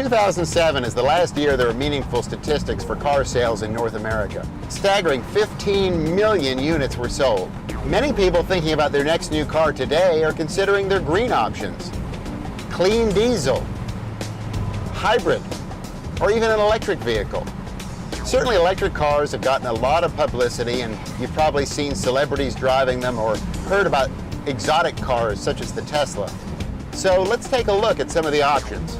2007 is the last year there are meaningful statistics for car sales in North America. Staggering 15 million units were sold. Many people thinking about their next new car today are considering their green options. Clean diesel, hybrid, or even an electric vehicle. Certainly electric cars have gotten a lot of publicity, and you've probably seen celebrities driving them or heard about exotic cars such as the Tesla. So let's take a look at some of the options.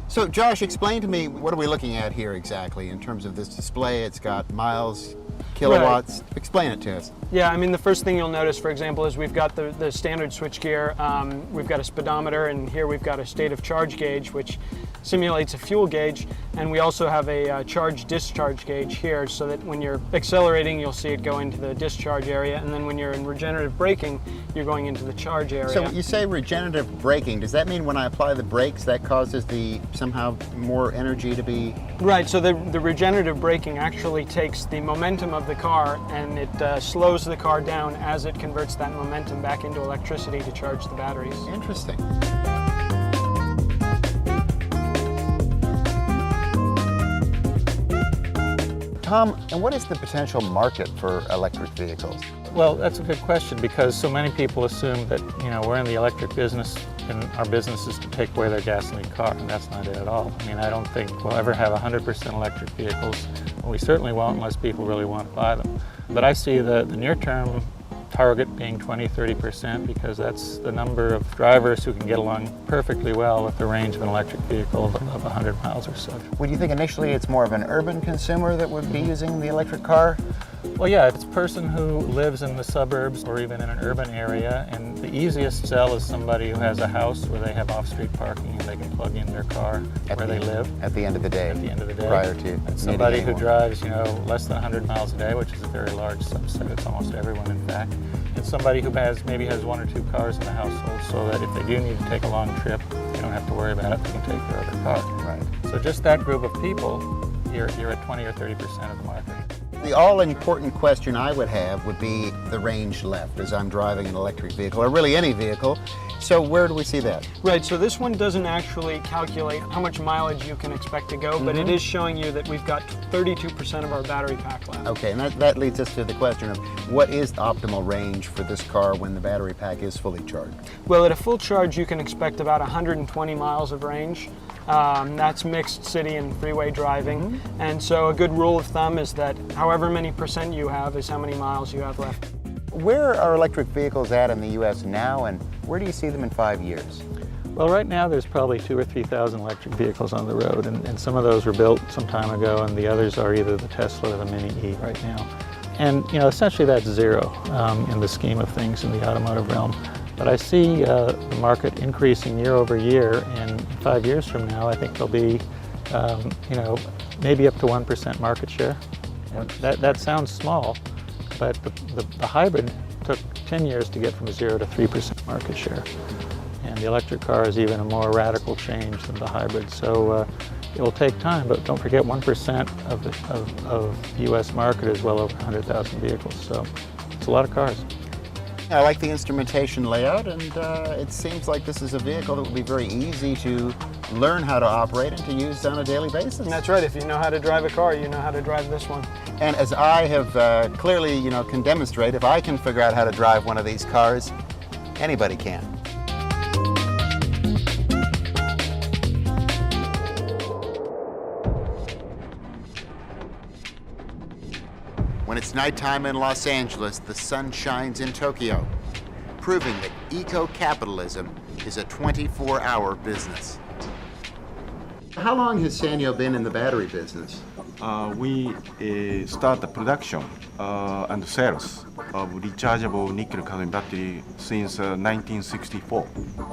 So Josh, explain to me, what are we looking at here exactly in terms of this display? It's got miles, kilowatts. Right. Explain it to us. Yeah, I mean, the first thing you'll notice, for example, is we've got the standard switchgear. We've got a speedometer, and here we've got a state of charge gauge, which simulates a fuel gauge, and we also have a charge-discharge gauge here, so that when you're accelerating, you'll see it go into the discharge area, and then when you're in regenerative braking, you're going into the charge area. So you say regenerative braking, does that mean when I apply the brakes, that causes the somehow more energy to be... Right, so the regenerative braking actually takes the momentum of the car, and it slows the car down as it converts that momentum back into electricity to charge the batteries. Interesting. Tom, and what is the potential market for electric vehicles? Well, that's a good question, because so many people assume that, we're in the electric business and our business is to take away their gasoline car, and that's not it at all. I mean, I don't think we'll ever have 100% electric vehicles. Well, we certainly won't unless people really want to buy them. But I see the near-term target being 20-30%, because that's the number of drivers who can get along perfectly well with the range of an electric vehicle of 100 miles or so. Would you think initially it's more of an urban consumer that would be using the electric car? Well, yeah, it's a person who lives in the suburbs or even in an urban area, and the easiest sell is somebody who has a house where they have off-street parking and they can plug in their car where they live. At the end of the day. At the end of the day. Prior to. And somebody who drives, less than 100 miles a day, which is a very large subset. It's almost everyone, in fact. And somebody who maybe has one or two cars in the household, so that if they do need to take a long trip, they don't have to worry about it. They can take their other car. Right. So just that group of people, you're at 20 or 30% of the market. The all-important question I would have would be the range left as I'm driving an electric vehicle, or really any vehicle. So where do we see that? Right, so this one doesn't actually calculate how much mileage you can expect to go, but it is showing you that we've got 32% of our battery pack left. Okay, and that leads us to the question of what is the optimal range for this car when the battery pack is fully charged? Well, at a full charge, you can expect about 120 miles of range. That's mixed city and freeway driving. And so a good rule of thumb is that however many percent you have is how many miles you have left. Where are electric vehicles at in the U.S. now, and where do you see them in 5 years? Well, right now there's probably 2,000 or 3,000 electric vehicles on the road, and some of those were built some time ago, and the others are either the Tesla or the Mini E right now. And essentially that's zero in the scheme of things in the automotive realm. But I see the market increasing year over year, and 5 years from now I think there'll be, maybe up to 1% market share. And that sounds small, but the hybrid took 10 years to get from 0 to 3% market share. And the electric car is even a more radical change than the hybrid. So it will take time, but don't forget 1% of the U.S. market is well over 100,000 vehicles. So it's a lot of cars. I like the instrumentation layout, and it seems like this is a vehicle that will be very easy to learn how to operate and to use on a daily basis. And that's right. If you know how to drive a car, you know how to drive this one. And as I have clearly, can demonstrate, if I can figure out how to drive one of these cars, anybody can. When it's nighttime in Los Angeles, the sun shines in Tokyo, proving that eco-capitalism is a 24-hour business. How long has Sanyo been in the battery business? We start the production and sales of rechargeable nickel-cadmium battery since 1964.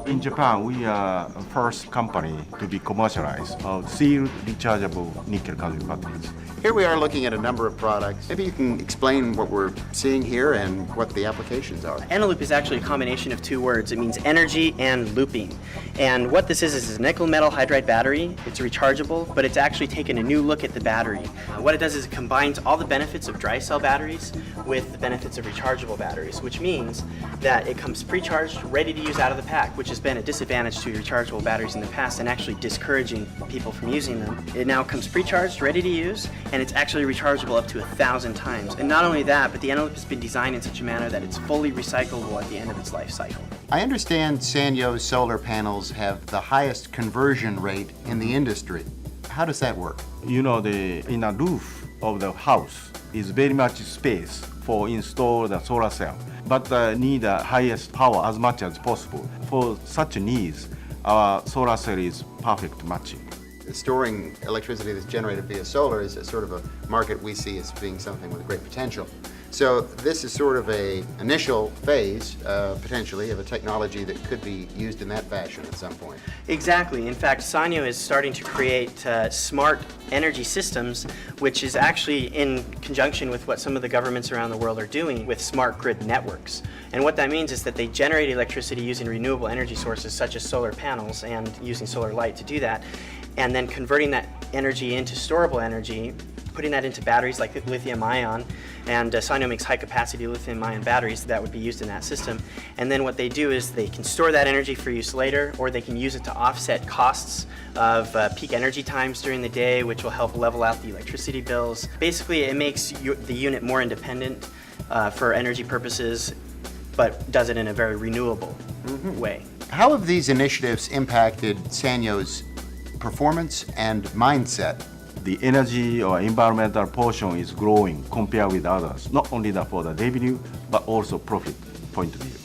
In Japan, we are the first company to be commercialized of sealed rechargeable nickel-cadmium batteries. Here we are looking at a number of products. Maybe you can explain what we're seeing here and what the applications are. Eneloop is actually a combination of two words. It means energy and looping. And what this is a nickel metal hydride battery. It's rechargeable, but it's actually taken a new look at the battery. What it does is it combines all the benefits of dry cell batteries with the benefits of rechargeable batteries, which means that it comes pre-charged, ready to use out of the pack, which has been a disadvantage to rechargeable batteries in the past and actually discouraging people from using them. It now comes pre-charged, ready to use, and it's actually rechargeable up to 1,000 times. And not only that, but the envelope has been designed in such a manner that it's fully recyclable at the end of its life cycle. I understand Sanyo's solar panels have the highest conversion rate in the industry. How does that work? You know, the inner roof of the house is very much space for install the solar cell, but need the highest power as much as possible. For such needs, our solar cell is perfect matching. Storing electricity that's generated via solar is a sort of a market we see as being something with great potential. So this is sort of a initial phase, potentially, of a technology that could be used in that fashion at some point. Exactly. In fact, Sanyo is starting to create smart energy systems, which is actually in conjunction with what some of the governments around the world are doing with smart grid networks. And what that means is that they generate electricity using renewable energy sources such as solar panels and using solar light to do that, and then converting that energy into storable energy, putting that into batteries like lithium ion, and Sanyo makes high capacity lithium ion batteries that would be used in that system. And then what they do is they can store that energy for use later, or they can use it to offset costs of peak energy times during the day, which will help level out the electricity bills. Basically, it makes the unit more independent for energy purposes, but does it in a very renewable way. How have these initiatives impacted Sanyo's performance and mindset? The energy or environmental portion is growing compared with others, not only for the revenue, but also profit point of view.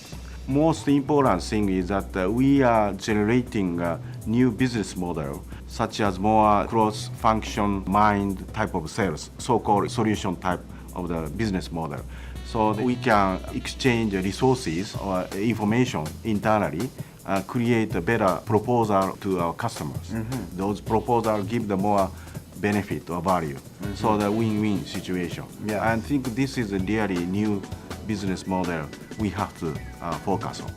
Most important thing is that we are generating a new business model, such as more cross-function mind type of sales, so-called solution type of the business model. So we can exchange resources or information internally, create a better proposal to our customers. Those proposals give the more benefit or value. So the win-win situation. Yeah. I think this is a really new business model we have to focus on.